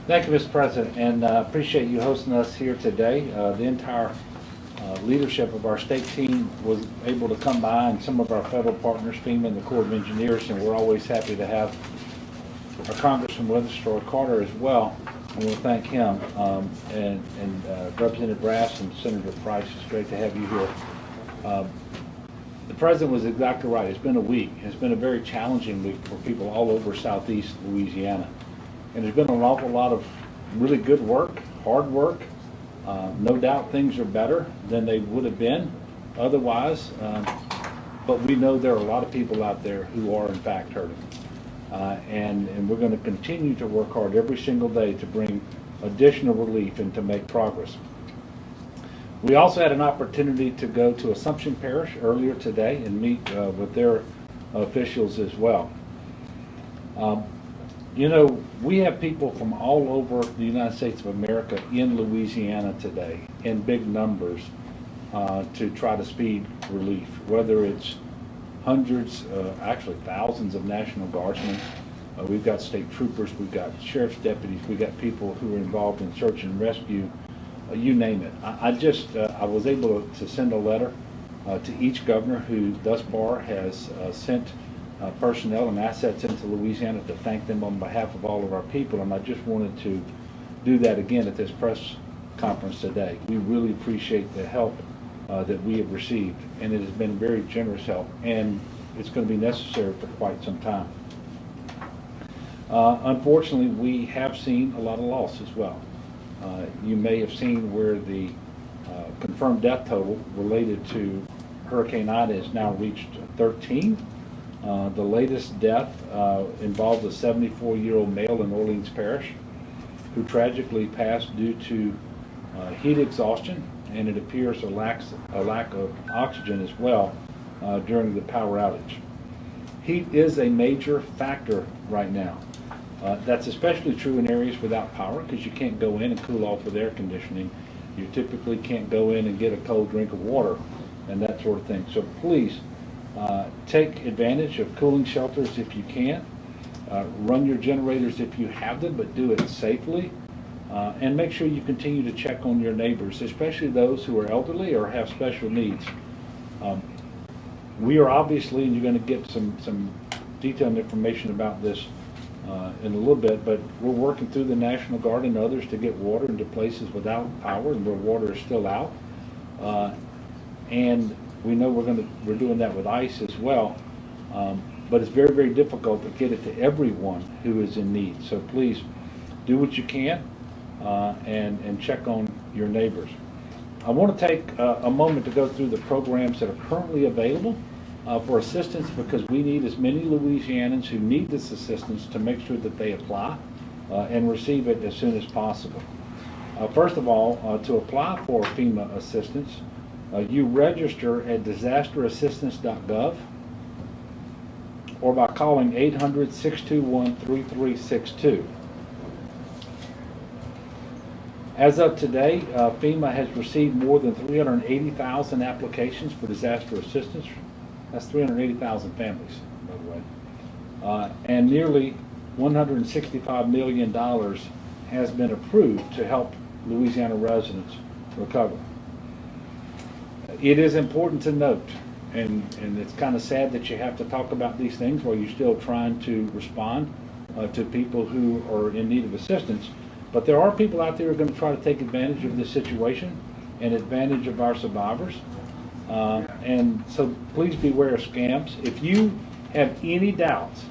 Thank you, Mr. President, and appreciate you hosting us here today. The entire leadership of our state team was able to come by, and some of our federal partners, FEMA and the Corps of Engineers, and we're always happy to have our Congressman Weatherstroy Carter as well. I want to thank him and Representative Brass and Senator Price. It's great to have you here. The President was exactly right. It's been a week. It's been a very challenging week for people all over southeast Louisiana. And there's been an awful lot of really good work, hard work. No doubt things are better than they would have been otherwise. But we know there are a lot of people out there who are in fact hurting. And we're going to continue to work hard every single day to bring additional relief and to make progress. We also had an opportunity to go to Assumption Parish earlier today and meet with their officials as well. You know, we have people from all over the United States of America in Louisiana today in big numbers to try to speed relief, whether it's hundreds, actually thousands of National Guardsmen. We've got state troopers, we've got sheriff's deputies, we've got people who are involved in search and rescue, you name it. I was able to send a letter to each governor who thus far has sent personnel and assets into Louisiana to thank them on behalf of all of our people, and I just wanted to do that again at this press conference today. We really appreciate the help that we have received, and it has been very generous help, and it's going to be necessary for quite some time. Unfortunately, we have seen a lot of loss as well. You may have seen where the confirmed death total related to Hurricane Ida has now reached 13. The latest death involved a 74-year-old male in Orleans Parish who tragically passed due to heat exhaustion, and it appears a lack of oxygen as well during the power outage. Heat is a major factor right now. That's especially true in areas without power, because you can't go in and cool off with air conditioning. You typically can't go in and get a cold drink of water and that sort of thing. So please, take advantage of cooling shelters if you can. Run your generators if you have them, but do it safely. And make sure you continue to check on your neighbors, especially those who are elderly or have special needs. We are obviously, and you're going to get some detailed information about this in a little bit, but we're working through the National Guard and others to get water into places without power and where water is still out. And we know we're doing that with ice as well, but it's very, very difficult to get it to everyone who is in need. So please do what you can and check on your neighbors. I want to take a moment to go through the programs that are currently available for assistance, because we need as many Louisianans who need this assistance to make sure that they apply and receive it as soon as possible. First of all, to apply for FEMA assistance, you register at disasterassistance.gov or by calling 800-621-3362. As of today, FEMA has received more than 380,000 applications for disaster assistance. That's 380,000 families, by the way. And nearly $165 million has been approved to help Louisiana residents recover. It is important to note, and it's kind of sad that you have to talk about these things while you're still trying to respond to people who are in need of assistance, but there are people out there who are going to try to take advantage of this situation and advantage of our survivors. And so please beware of scams. If you have any doubts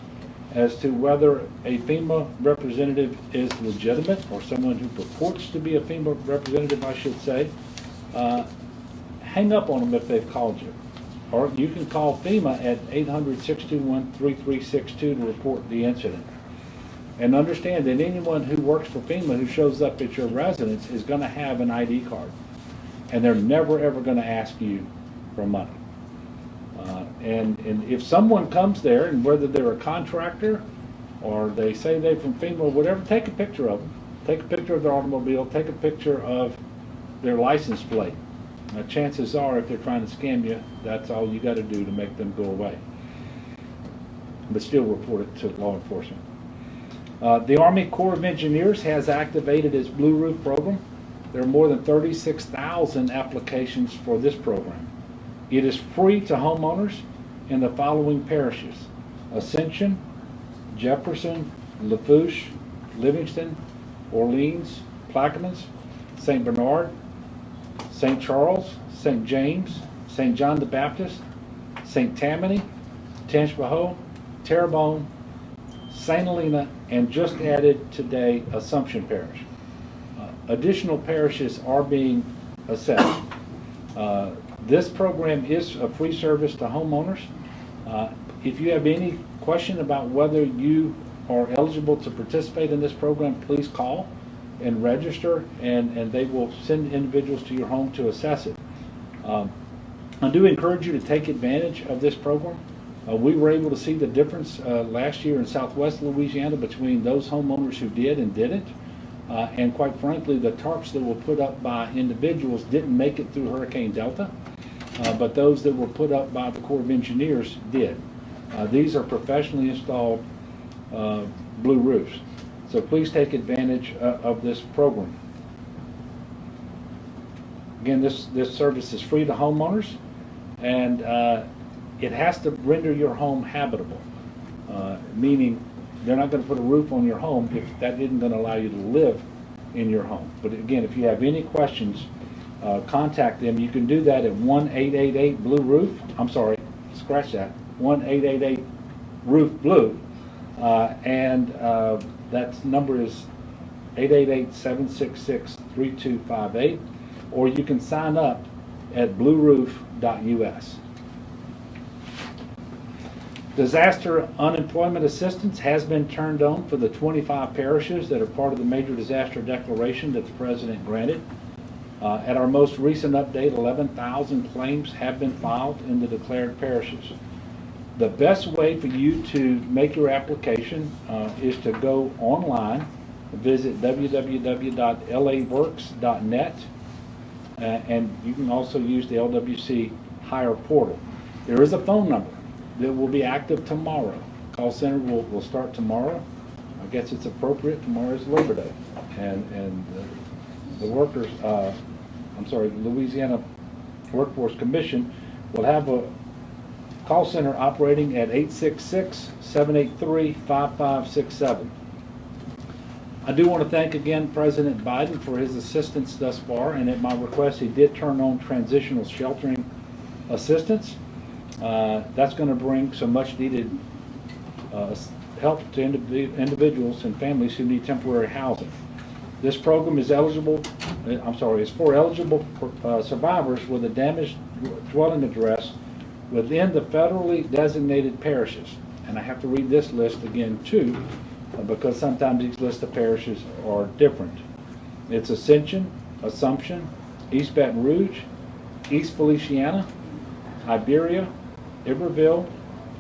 as to whether a FEMA representative is legitimate, or someone who purports to be a FEMA representative, I should say, hang up on them if they've called you. Or you can call FEMA at 800-621-3362 to report the incident. And understand that anyone who works for FEMA who shows up at your residence is going to have an ID card. And they're never ever going to ask you for money. And if someone comes there, and whether they're a contractor or they say they're from FEMA or whatever, take a picture of them. Take a picture of their automobile, take a picture of their license plate. Chances are, if they're trying to scam you, that's all you got to do to make them go away. But still report it to law enforcement. The Army Corps of Engineers has activated its Blue Roof program. There are more than 36,000 applications for this program. It is free to homeowners in the following parishes: Ascension, Jefferson, Lafourche, Livingston, Orleans, Plaquemines, St. Bernard, St. Charles, St. James, St. John the Baptist, St. Tammany, Tangipahoa, Terrebonne, St. Helena, and just added today, Assumption Parish. Additional parishes are being assessed. This program is a free service to homeowners. If you have any question about whether you are eligible to participate in this program, please call and register, and they will send individuals to your home to assess it. I do encourage you to take advantage of this program. We were able to see the difference last year in Southwest Louisiana between those homeowners who did and didn't. And quite frankly, the tarps that were put up by individuals didn't make it through Hurricane Delta, but those that were put up by the Corps of Engineers did. These are professionally installed blue roofs. So please take advantage of this program. Again, this service is free to homeowners, and it has to render your home habitable, meaning they're not going to put a roof on your home if that isn't going to allow you to live in your home. But again, if you have any questions, contact them. You can do that at 1-888-BLUE-ROOF. I'm sorry, scratch that, 1-888-ROOF-BLUE. And that number is 888-766-3258. Or you can sign up at blueroof.us. Disaster unemployment assistance has been turned on for the 25 parishes that are part of the major disaster declaration that the President granted. At our most recent update, 11,000 claims have been filed in the declared parishes. The best way for you to make your application is to go online, visit www.laworks.net, and you can also use the LWC Hire portal. There is a phone number that will be active tomorrow. Call center will start tomorrow. I guess it's appropriate. Tomorrow is Labor Day, and the workers, the Louisiana Workforce Commission will have a call center operating at 866-783-5567. I do want to thank again President Biden for his assistance thus far, and at my request he did turn on transitional sheltering assistance. That's going to bring some much needed help to individuals and families who need temporary housing. This program is eligible, is for eligible survivors with a damaged dwelling address within the federally designated parishes. And I have to read this list again too, because sometimes these lists of parishes are different. It's Ascension, Assumption, East Baton Rouge, East Feliciana, Iberia, Iberville,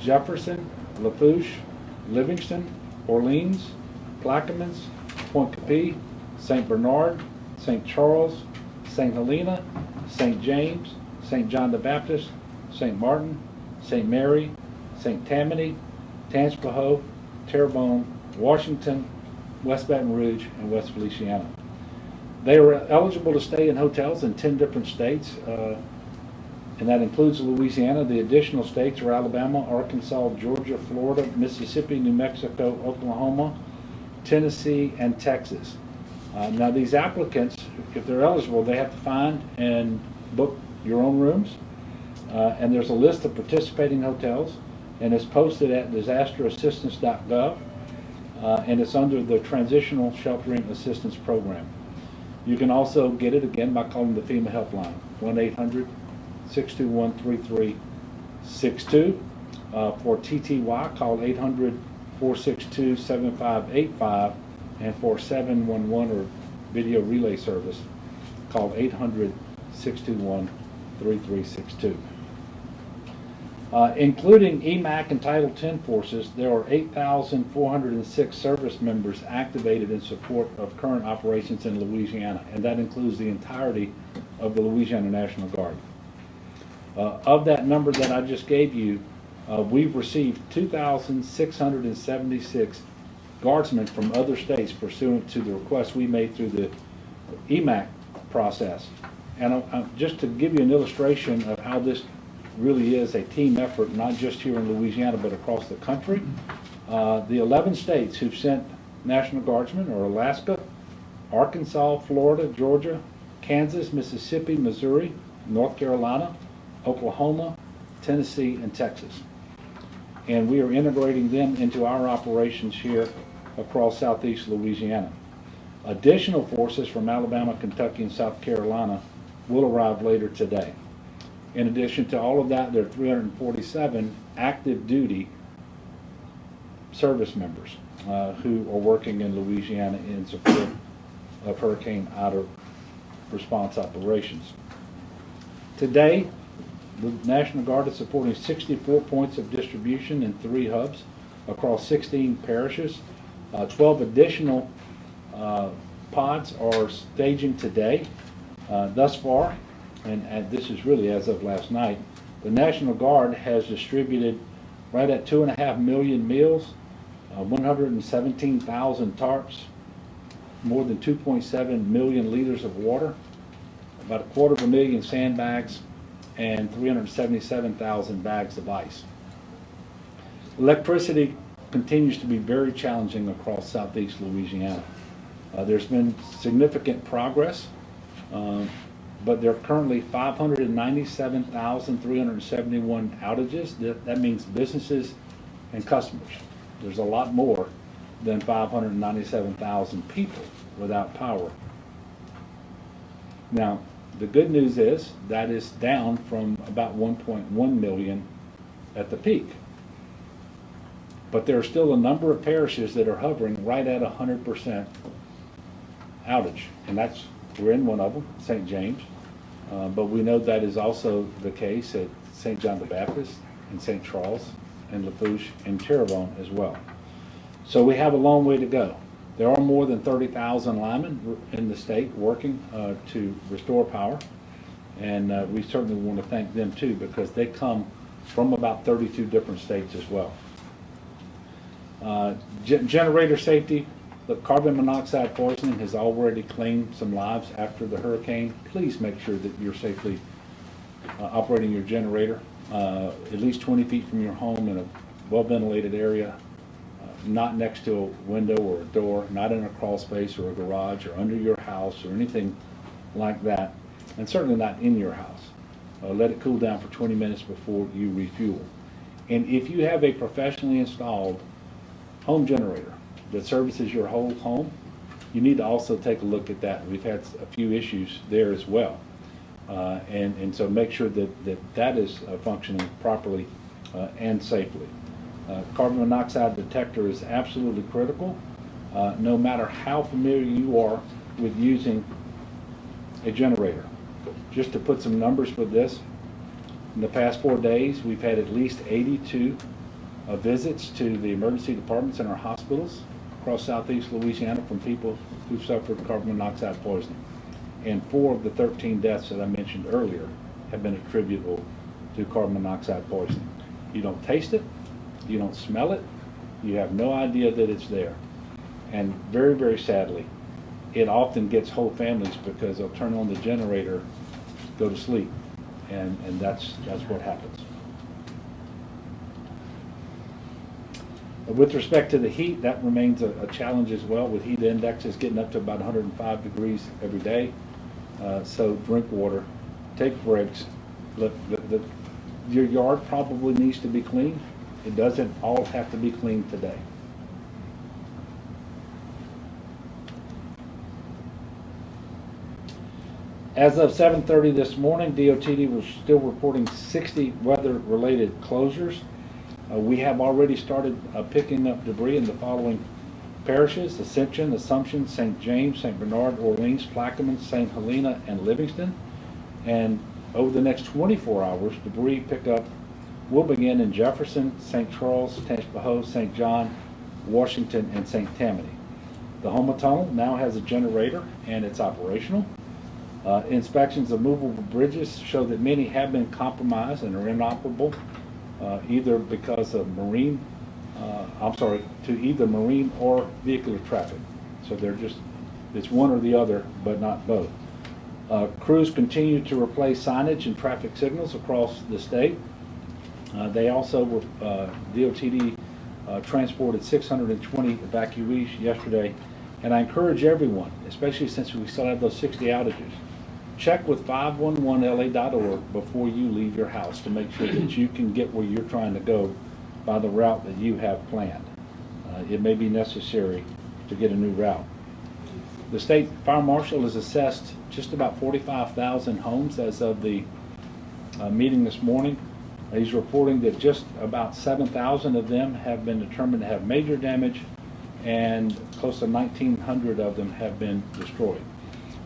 Jefferson, Lafourche, Livingston, Orleans, Plaquemines, Point Capee, St. Bernard, St. Charles, St. Helena, St. James, St. John the Baptist, St. Martin, St. Mary, St. Tammany, Tangipahoa, Terrebonne, Washington, West Baton Rouge, and West Feliciana. They are eligible to stay in hotels in 10 different states, and that includes Louisiana. The additional states are Alabama, Arkansas, Georgia, Florida, Mississippi, New Mexico, Oklahoma, Tennessee, and Texas. Now these applicants, if they're eligible, they have to find and book your own rooms, and there's a list of participating hotels, and it's posted at disasterassistance.gov, and it's under the Transitional Sheltering Assistance Program. You can also get it again by calling the FEMA helpline, 1-800-621-3362. For TTY, call 800-462-7585, and for 711 or video relay service, call 800-621-3362. Including EMAC and Title X forces, there are 8,406 service members activated in support of current operations in Louisiana, and that includes the entirety of the Louisiana National Guard. Of that number that I just gave you, we've received 2,676 guardsmen from other states pursuant to the request we made through the EMAC process. And just to give you an illustration of how this really is a team effort, not just here in Louisiana, but across the country, the 11 states who've sent National Guardsmen are Alaska, Arkansas, Florida, Georgia, Kansas, Mississippi, Missouri, North Carolina, Oklahoma, Tennessee, and Texas. And we are integrating them into our operations here across southeast Louisiana. Additional forces from Alabama, Kentucky, and South Carolina will arrive later today. In addition to all of that, there are 347 active duty service members who are working in Louisiana in support of Hurricane Ida response operations. Today, the National Guard is supporting 64 points of distribution in 3 hubs across 16 parishes. 12 additional pods are staging today. Thus far, and this is really as of last night, the National Guard has distributed right at 2.5 million meals, 117,000 tarps, more than 2.7 million liters of water, about 250,000 sandbags, and 377,000 bags of ice. Electricity continues to be very challenging across southeast Louisiana. There's been significant progress, but there are currently 597,371 outages. That means businesses and customers. There's a lot more than 597,000 people without power. Now, the good news is that is down from about 1.1 million at the peak. But there are still a number of parishes that are hovering right at 100% outage, and we're in one of them, St. James, but we know that is also the case at St. John the Baptist and St. Charles and Lafourche and Terrebonne as well. So we have a long way to go. There are more than 30,000 linemen in the state working to restore power, and we certainly want to thank them too, because they come from about 32 different states as well. Generator safety. The carbon monoxide poisoning has already claimed some lives after the hurricane. Please make sure that you're safely operating your generator at least 20 feet from your home in a well-ventilated area, not next to a window or a door, not in a crawl space or a garage or under your house or anything like that, and certainly not in your house. Let it cool down for 20 minutes before you refuel. And if you have a professionally installed home generator that services your whole home, you need to also take a look at that. We've had a few issues there as well. And so make sure that is functioning properly and safely. Carbon monoxide detector is absolutely critical, no matter how familiar you are with using a generator. Just to put some numbers with this, in the past 4 days, we've had at least 82 visits to the emergency departments in our hospitals across southeast Louisiana from people who suffered carbon monoxide poisoning. And 4 of the 13 deaths that I mentioned earlier have been attributable to carbon monoxide poisoning. You don't taste it, you don't smell it, you have no idea that it's there. And very, very sadly, it often gets whole families because they'll turn on the generator, go to sleep, and that's what happens. With respect to the heat, that remains a challenge as well, with heat indexes getting up to about 105 degrees every day. So drink water, take breaks. Look, your yard probably needs to be cleaned. It doesn't all have to be cleaned today. As of 7:30 this morning, DOTD was still reporting 60 weather-related closures. We have already started picking up debris in the following parishes: Ascension, Assumption, St. James, St. Bernard, Orleans, Plaquemine, St. Helena, and Livingston. And over the next 24 hours, debris pickup will begin in Jefferson, St. Charles, Tangipahoa, St. John, Washington, and St. Tammany. The Houma Tunnel now has a generator and it's operational. Inspections of movable bridges show that many have been compromised and are inoperable, either because of marine to either marine or vehicular traffic. So it's one or the other, but not both. Crews continue to replace signage and traffic signals across the state. They also were, DOTD transported 620 evacuees yesterday. And I encourage everyone, especially since we still have those 60 outages, check with 511la.org before you leave your house to make sure that you can get where you're trying to go by the route that you have planned. It may be necessary to get a new route. The state fire marshal has assessed just about 45,000 homes as of the meeting this morning. He's reporting that just about 7,000 of them have been determined to have major damage, and close to 1,900 of them have been destroyed.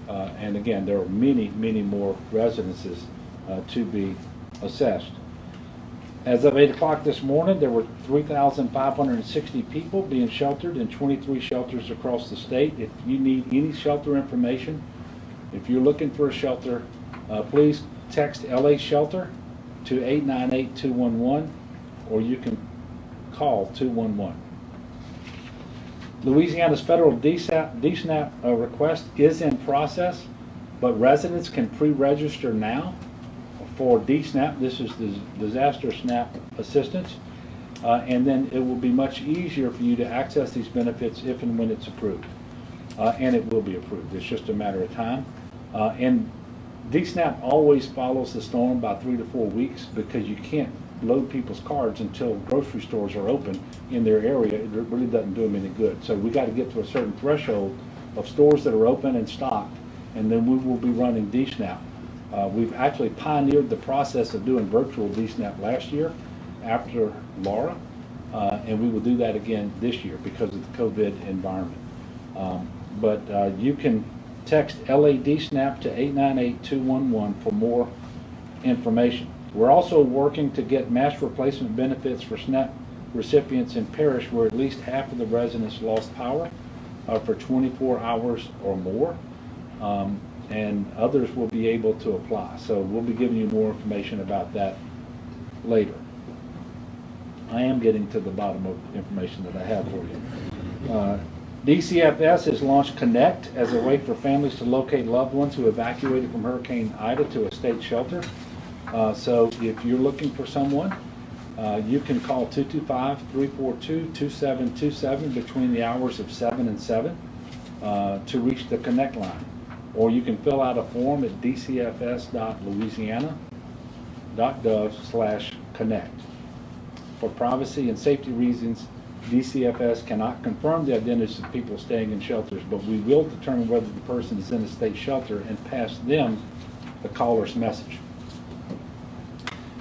And again, there are many, many more residences to be assessed. As of 8 o'clock this morning, there were 3,560 people being sheltered in 23 shelters across the state. If you need any shelter information, if you're looking for a shelter, please text LA Shelter to 898-211, or you can call 211. Louisiana's federal DSNAP request is in process, but residents can pre-register now for DSNAP. This is the Disaster SNAP Assistance, and then it will be much easier for you to access these benefits if and when it's approved. And it will be approved. It's just a matter of time. And DSNAP always follows the storm by 3 to 4 weeks, because you can't load people's cards until grocery stores are open in their area. It really doesn't do them any good. So we got to get to a certain threshold of stores that are open and stocked, and then we will be running DSNAP. We've actually pioneered the process of doing virtual DSNAP last year after Laura, and we will do that again this year because of the COVID environment. But you can text LA DSNAP to 898-211 for more information. We're also working to get mass replacement benefits for SNAP recipients in parish where at least half of the residents lost power for 24 hours or more. And others will be able to apply. So we'll be giving you more information about that later. I am getting to the bottom of the information that I have for you. DCFS has launched Connect as a way for families to locate loved ones who evacuated from Hurricane Ida to a state shelter. So if you're looking for someone, you can call 225-342-2727 between the hours of 7 and 7 to reach the Connect line. Or you can fill out a form at dcfs.louisiana.gov/connect. For privacy and safety reasons, DCFS cannot confirm the identities of people staying in shelters, but we will determine whether the person is in a state shelter and pass them the caller's message.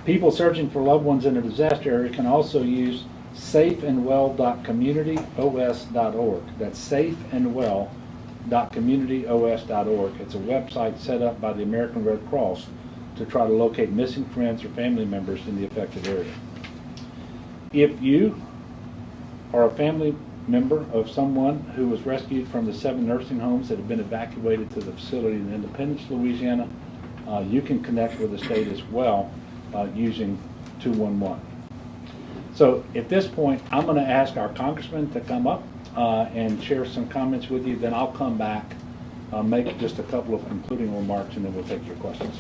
People searching for loved ones in a disaster area can also use safeandwell.communityos.org. That's safeandwell.communityos.org. It's a website set up by the American Red Cross to try to locate missing friends or family members in the affected area. If you are a family member of someone who was rescued from the 7 nursing homes that have been evacuated to the facility in Independence, Louisiana, you can connect with the state as well using 211. So at this point, I'm going to ask our congressman to come up and share some comments with you. Then I'll come back, make just a couple of concluding remarks, and then we'll take your questions.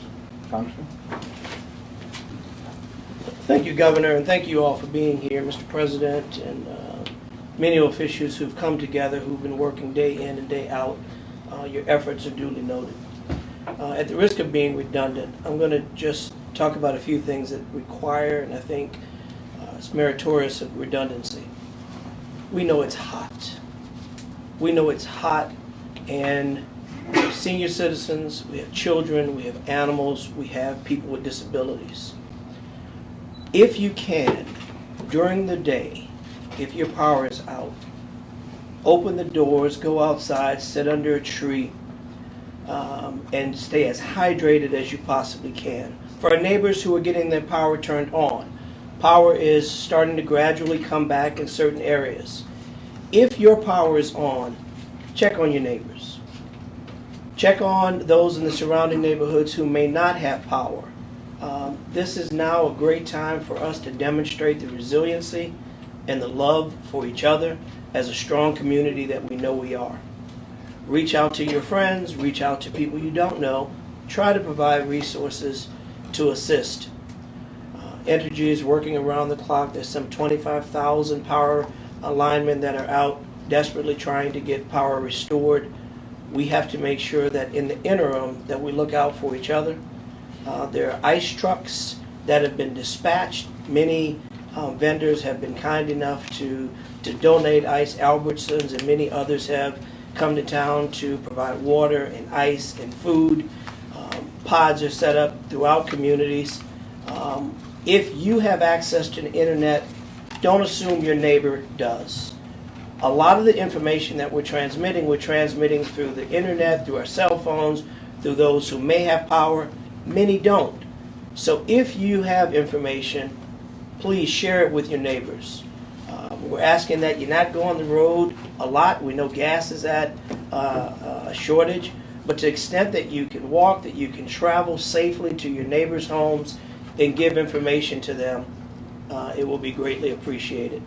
Congressman? Thank you, Governor, and thank you all for being here, Mr. President, and many officials who've come together, who've been working day in and day out. Your efforts are duly noted. At the risk of being redundant, I'm going to just talk about a few things that require, and I think it's meritorious of redundancy. We know it's hot. We know it's hot, and we have senior citizens, we have children, we have animals, we have people with disabilities. If you can, during the day, if your power is out, open the doors, go outside, sit under a tree, and stay as hydrated as you possibly can. For our neighbors who are getting their power turned on, power is starting to gradually come back in certain areas. If your power is on, check on your neighbors. Check on those in the surrounding neighborhoods who may not have power. This is now a great time for us to demonstrate the resiliency and the love for each other as a strong community that we know we are. Reach out to your friends, reach out to people you don't know, try to provide resources to assist. Entergy is working around the clock. There's some 25,000 power linemen that are out desperately trying to get power restored. We have to make sure that in the interim that we look out for each other. There are ice trucks that have been dispatched. Many vendors have been kind enough to donate ice. Albertsons and many others have come to town to provide water and ice and food. Pods are set up throughout communities. If you have access to the internet, don't assume your neighbor does. A lot of the information that we're transmitting through the internet, through our cell phones, through those who may have power. Many don't. So if you have information, please share it with your neighbors. We're asking that you not go on the road a lot. We know gas is at a shortage, but to the extent that you can walk, that you can travel safely to your neighbors' homes and give information to them, it will be greatly appreciated.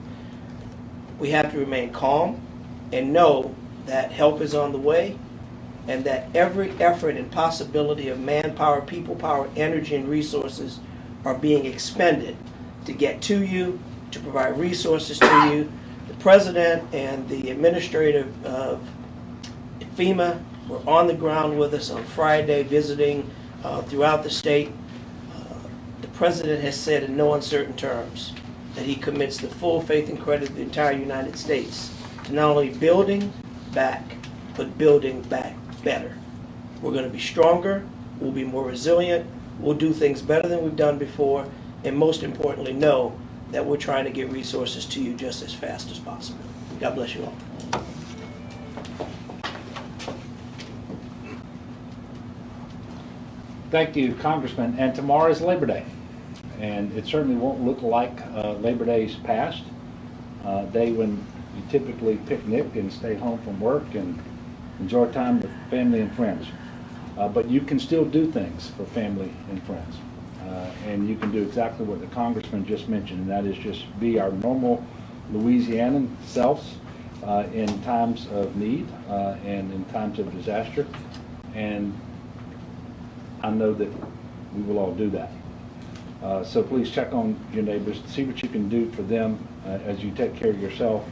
We have to remain calm and know that help is on the way, and that every effort and possibility of manpower, people power, energy, and resources are being expended to get to you, to provide resources to you. The President and the administrator of FEMA were on the ground with us on Friday, visiting throughout the state. The President has said in no uncertain terms that he commits the full faith and credit of the entire United States to not only building back, but building back better. We're going to be stronger, we'll be more resilient, we'll do things better than we've done before, and most importantly, know that we're trying to get resources to you just as fast as possible. God bless you all. Thank you, Congressman. And tomorrow is Labor Day. And it certainly won't look like Labor Day's past, day when you typically picnic and stay home from work and enjoy time with family and friends. But you can still do things for family and friends. And you can do exactly what the Congressman just mentioned, and that is just be our normal Louisianan selves in times of need and in times of disaster. And I know that we will all do that. So please check on your neighbors, see what you can do for them as you take care of yourself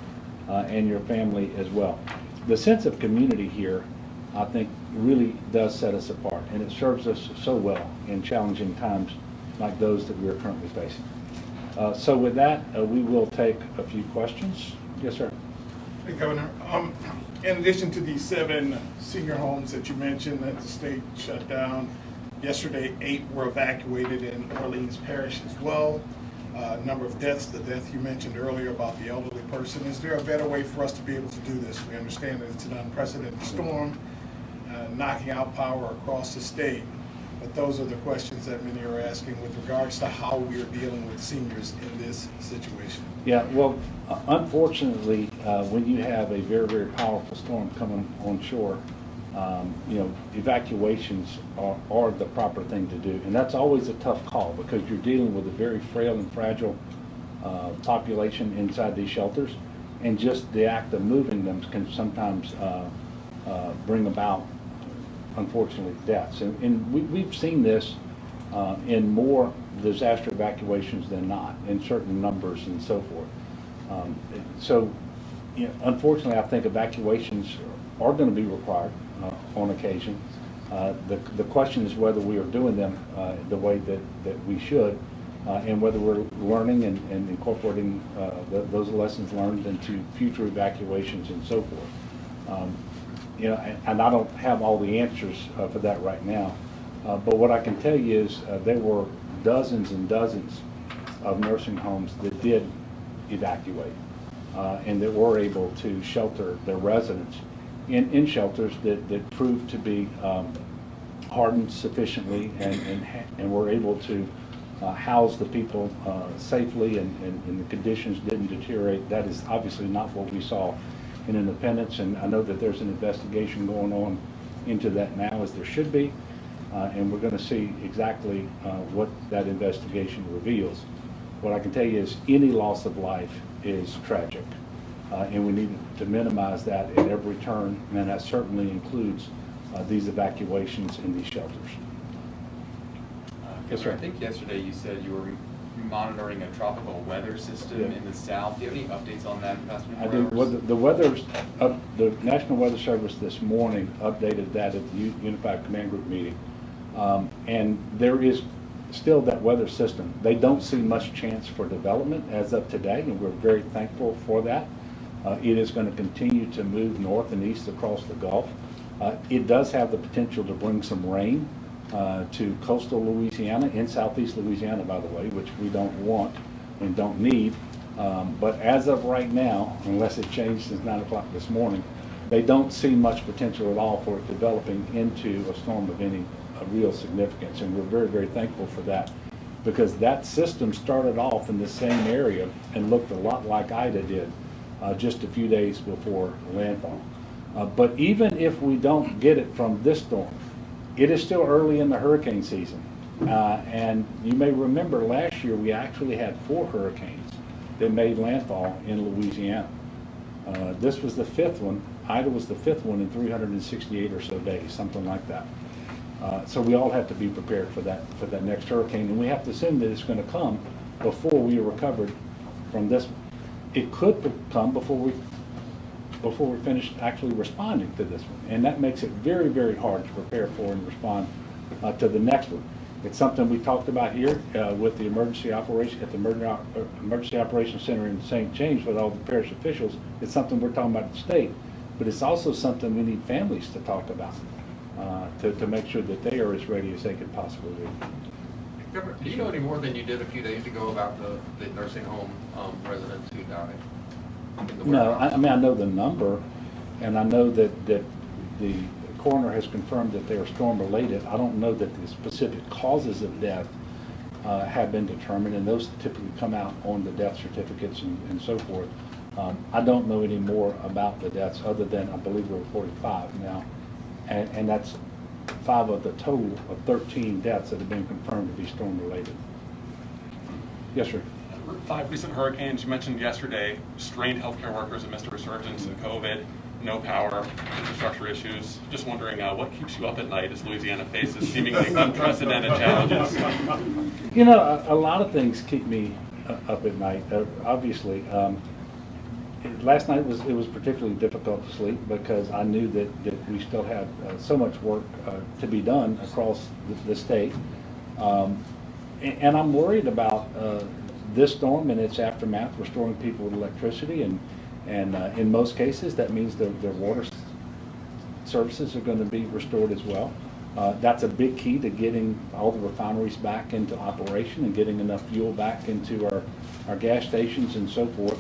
and your family as well. The sense of community here, I think, really does set us apart, and it serves us so well in challenging times like those that we are currently facing. So with that, we will take a few questions. Yes, sir. Hey, Governor. In addition to the 7 senior homes that you mentioned that the state shut down, yesterday 8 were evacuated in Orleans Parish as well. Number of deaths, the death you mentioned earlier about the elderly person. Is there a better way for us to be able to do this? We understand that it's an unprecedented storm, knocking out power across the state. But those are the questions that many are asking with regards to how we are dealing with seniors in this situation. Yeah, well, unfortunately, when you have a very, very powerful storm coming on shore, evacuations are the proper thing to do. And that's always a tough call because you're dealing with a very frail and fragile population inside these shelters. And just the act of moving them can sometimes bring about, unfortunately, deaths. And we've seen this in more disaster evacuations than not, in certain numbers and so forth. Unfortunately, I think evacuations are going to be required on occasion. The question is whether we are doing them the way that we should, and whether we're learning and incorporating those lessons learned into future evacuations and so forth. And I don't have all the answers for that right now, but what I can tell you is there were dozens and dozens of nursing homes that did evacuate and that were able to shelter their residents in shelters that proved to be hardened sufficiently and were able to house the people safely and the conditions didn't deteriorate. That is obviously not what we saw in Independence, and I know that there's an investigation going on into that now, as there should be, and we're going to see exactly what that investigation reveals. What I can tell you is any loss of life is tragic. And we need to minimize that at every turn, and that certainly includes these evacuations in these shelters. Yes, sir. I think yesterday you said you were monitoring a tropical weather system Yeah. in the south. Do you have any updates on that in the past 24 I do. hours? Well, the weather's up, the National Weather Service this morning updated that at the Unified Command Group meeting. And there is still that weather system. They don't see much chance for development as of today, and we're very thankful for that. It is going to continue to move north and east across the Gulf. It does have the potential to bring some rain to coastal Louisiana and southeast Louisiana, by the way, which we don't want and don't need. But as of right now, unless it changed since 9 o'clock this morning, they don't see much potential at all for it developing into a storm of any real significance. And we're very, very thankful for that, because that system started off in the same area and looked a lot like Ida did just a few days before landfall. But even if we don't get it from this storm, it is still early in the hurricane season. And you may remember last year we actually had 4 hurricanes that made landfall in Louisiana. This was the 5th one. Ida was the 5th one in 368 or so days, something like that. So we all have to be prepared for that next hurricane, and we have to assume that it's going to come before we are recovered from this one. It could come before we finish actually responding to this one, and that makes it very, very hard to prepare for and respond to the next one. It's something we talked about here with the emergency operation at the Emergency Operations Center in St. James with all the parish officials. It's something we're talking about at the state, but it's also something we need families to talk about to make sure that they are as ready as they could possibly be. Governor, do you know any more than you did a few days ago about the nursing home residents who died? In the No, warehouse? I mean, I know the number, and I know that the coroner has confirmed that they are storm-related. I don't know that the specific causes of death have been determined, and those typically come out on the death certificates and so forth. I don't know any more about the deaths other than I believe we're reporting 5 now, and that's 5 of the total of 13 deaths that have been confirmed to be storm-related. Yes, sir. 5 recent hurricanes, you mentioned yesterday, strained healthcare workers amidst a resurgence in COVID, no power, infrastructure issues. Just wondering what keeps you up at night as Louisiana faces seemingly unprecedented challenges? You know, a lot of things keep me up at night, obviously. Last night it was particularly difficult to sleep because I knew that we still had so much work to be done across the state. And I'm worried about this storm and its aftermath, restoring people with electricity, and in most cases that means their water services are going to be restored as well. That's a big key to getting all the refineries back into operation and getting enough fuel back into our gas stations and so forth.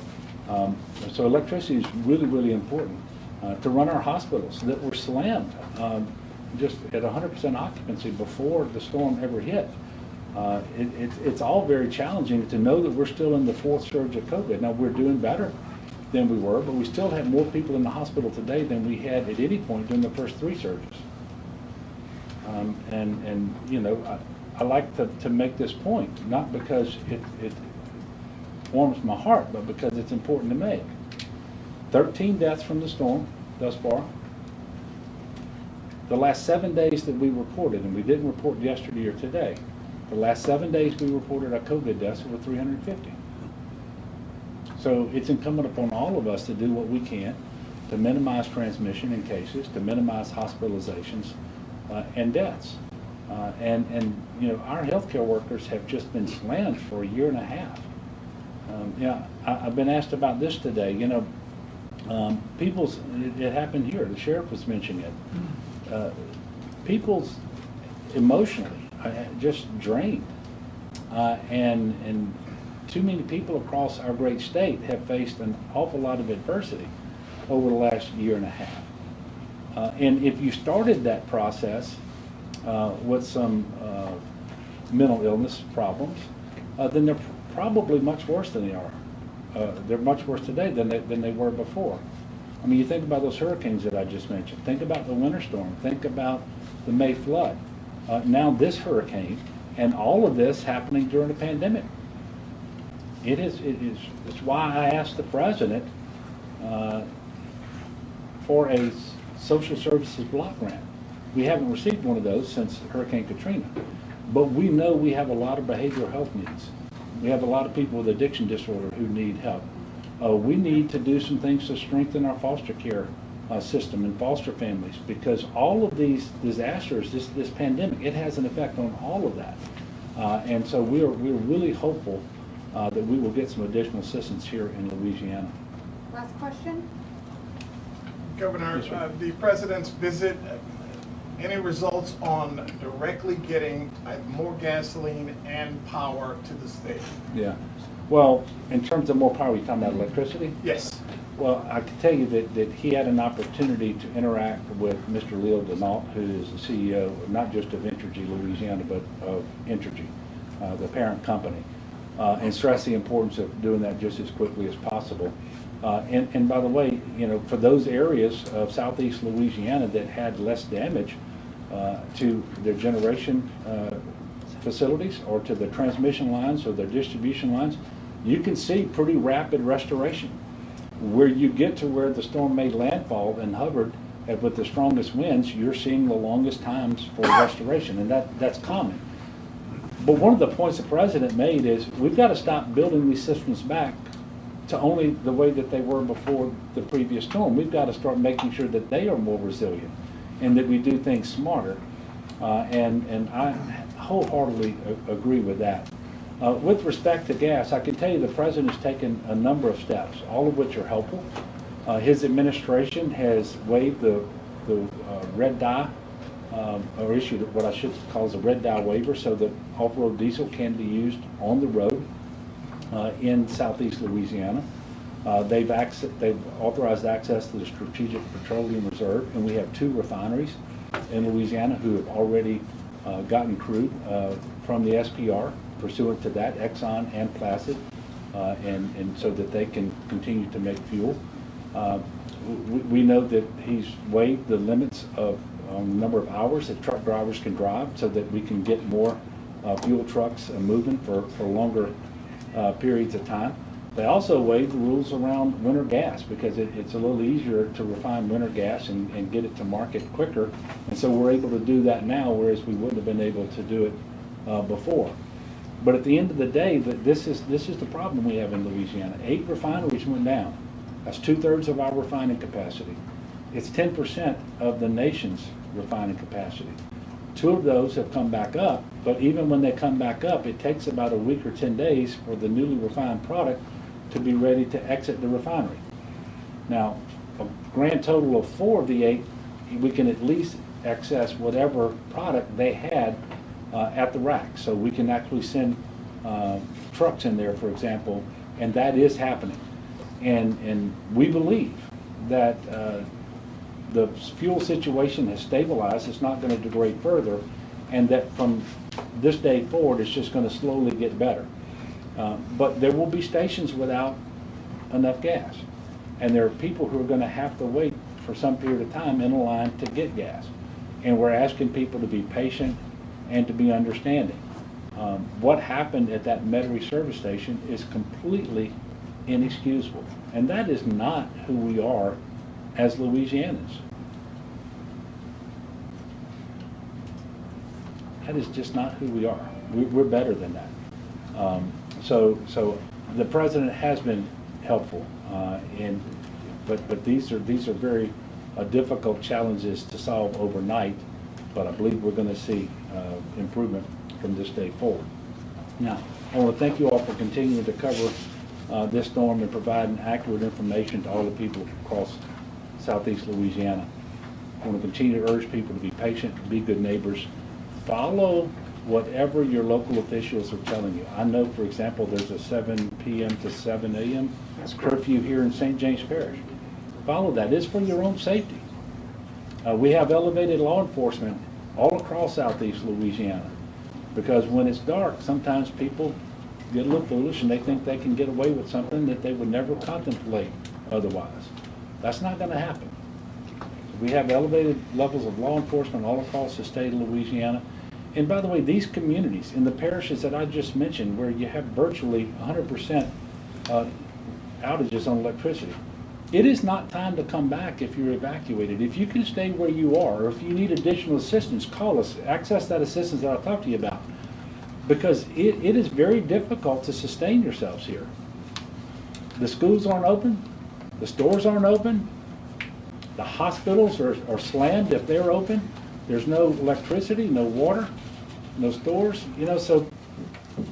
So electricity is really, really important to run our hospitals that were slammed just at 100% occupancy before the storm ever hit. It's all very challenging to know that we're still in the 4th surge of COVID. Now, we're doing better than we were, but we still have more people in the hospital today than we had at any point during the first 3 surges. And you know, I like to make this point, not because it warms my heart, but because it's important to make. 13 deaths from the storm thus far. The last 7 days that we reported, and we didn't report yesterday or today, the last 7 days we reported our COVID deaths were 350. So it's incumbent upon all of us to do what we can to minimize transmission in cases, to minimize hospitalizations and deaths. And you know, our healthcare workers have just been slammed for a year and a half. I've been asked about this today. You know, it happened here. The sheriff was mentioning it. People's emotionally just drained, and too many people across our great state have faced an awful lot of adversity over the last year and a half. And if you started that process with some mental illness problems, then they're probably much worse than they are. They're much worse today than they were before. I mean, you think about those hurricanes that I just mentioned. Think about the winter storm. Think about the May flood. Now this hurricane, and all of this happening during a pandemic. It is, it's why I asked the president for a social services block grant. We haven't received one of those since Hurricane Katrina. But we know we have a lot of behavioral health needs. We have a lot of people with addiction disorder who need help. We need to do some things to strengthen our foster care system and foster families, because all of these disasters, this pandemic, it has an effect on all of that. And so we're really hopeful that we will get some additional assistance here in Louisiana. Last question? Governor, Yes, sir. the president's visit, any results on directly getting more gasoline and power to the state? Yeah. Well, in terms of more power, you're talking about electricity? Yes. Well, I can tell you that he had an opportunity to interact with Mr. Leo Denault, who is the CEO, not just of Entergy Louisiana, but of Entergy, the parent company, and stress the importance of doing that just as quickly as possible. And by the way, you know, for those areas of southeast Louisiana that had less damage to their generation facilities or to the transmission lines or their distribution lines, you can see pretty rapid restoration. Where you get to where the storm made landfall and hovered with the strongest winds, you're seeing the longest times for restoration, and that's common. But one of the points the president made is we've got to stop building these systems back to only the way that they were before the previous storm. We've got to start making sure that they are more resilient and that we do things smarter. And I wholeheartedly agree with that. With respect to gas, I can tell you the president has taken a number of steps, all of which are helpful. His administration has waived the red dye, or issued what I should call as a red dye waiver, so that off-road diesel can be used on the road in southeast Louisiana. They've authorized access to the Strategic Petroleum Reserve, and we have 2 refineries in Louisiana who have already gotten crude from the SPR pursuant to that, Exxon and Placid, and so that they can continue to make fuel. We know that he's waived the limits of the number of hours that truck drivers can drive, so that we can get more fuel trucks moving for longer periods of time. They also waived the rules around winter gas, because it's a little easier to refine winter gas and get it to market quicker. And so we're able to do that now, whereas we wouldn't have been able to do it before. But at the end of the day, this is the problem we have in Louisiana. 8 refineries went down. That's 2/3 of our refining capacity. It's 10% of the nation's refining capacity. 2 of those have come back up, but even when they come back up, it takes about a week or 10 days for the newly refined product to be ready to exit the refinery. Now, a grand total of 4 of the 8, we can at least access whatever product they had at the rack. So we can actually send trucks in there, for example, and that is happening. And we believe that the fuel situation has stabilized, it's not going to degrade further, and that from this day forward, it's just going to slowly get better. But there will be stations without enough gas, and there are people who are going to have to wait for some period of time in a line to get gas. And we're asking people to be patient and to be understanding. What happened at that Metairie service station is completely inexcusable, and that is not who we are as Louisianans. That is just not who we are. We're better than that. So the president has been helpful, but these are very difficult challenges to solve overnight. But I believe we're going to see improvement from this day forward. Now, I want to thank you all for continuing to cover this storm and providing accurate information to all the people across southeast Louisiana. I want to continue to urge people to be patient, be good neighbors, follow whatever your local officials are telling you. I know, for example, there's a 7 p.m. to 7 a.m. curfew here in St. James Parish. Follow that. It's for your own safety. We have elevated law enforcement all across southeast Louisiana, because when it's dark, sometimes people get a little foolish and they think they can get away with something that they would never contemplate otherwise. That's not going to happen. We have elevated levels of law enforcement all across the state of Louisiana, And by the way, these communities in the parishes that I just mentioned, where you have virtually 100% outages on electricity, it is not time to come back if you're evacuated. If you can stay where you are, or if you need additional assistance, call us. Access that assistance that I'll talk to you about. Because it is very difficult to sustain yourselves here. The schools aren't open, the stores aren't open, the hospitals are slammed if they're open. There's no electricity, no water, no stores, so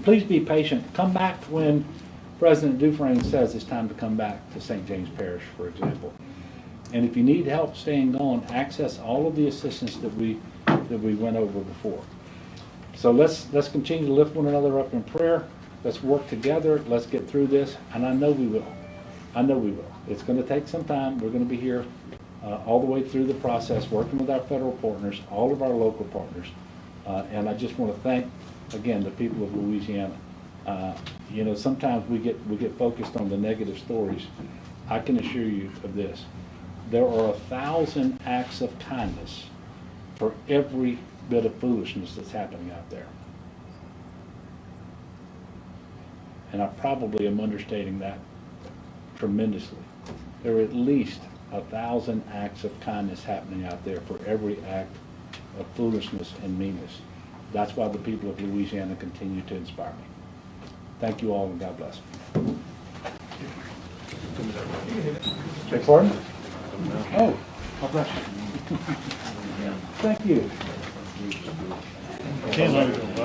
please be patient. Come back when President Dufresne says it's time to come back to St. James Parish, for example. And if you need help staying on, access all of the assistance that we went over before. So let's continue to lift one another up in prayer. Let's work together. Let's get through this, and I know we will. I know we will. It's going to take some time. We're going to be here all the way through the process, working with our federal partners, all of our local partners. And I just want to thank, again, the people of Louisiana. Sometimes we get focused on the negative stories. I can assure you of this. There are 1,000 acts of kindness for every bit of foolishness that's happening out there. And I probably am understating that tremendously. There are at least 1,000 acts of kindness happening out there for every act of foolishness and meanness. That's why the people of Louisiana continue to inspire me. Thank you all, and God bless. Beg pardon? Oh, God bless you. Thank you.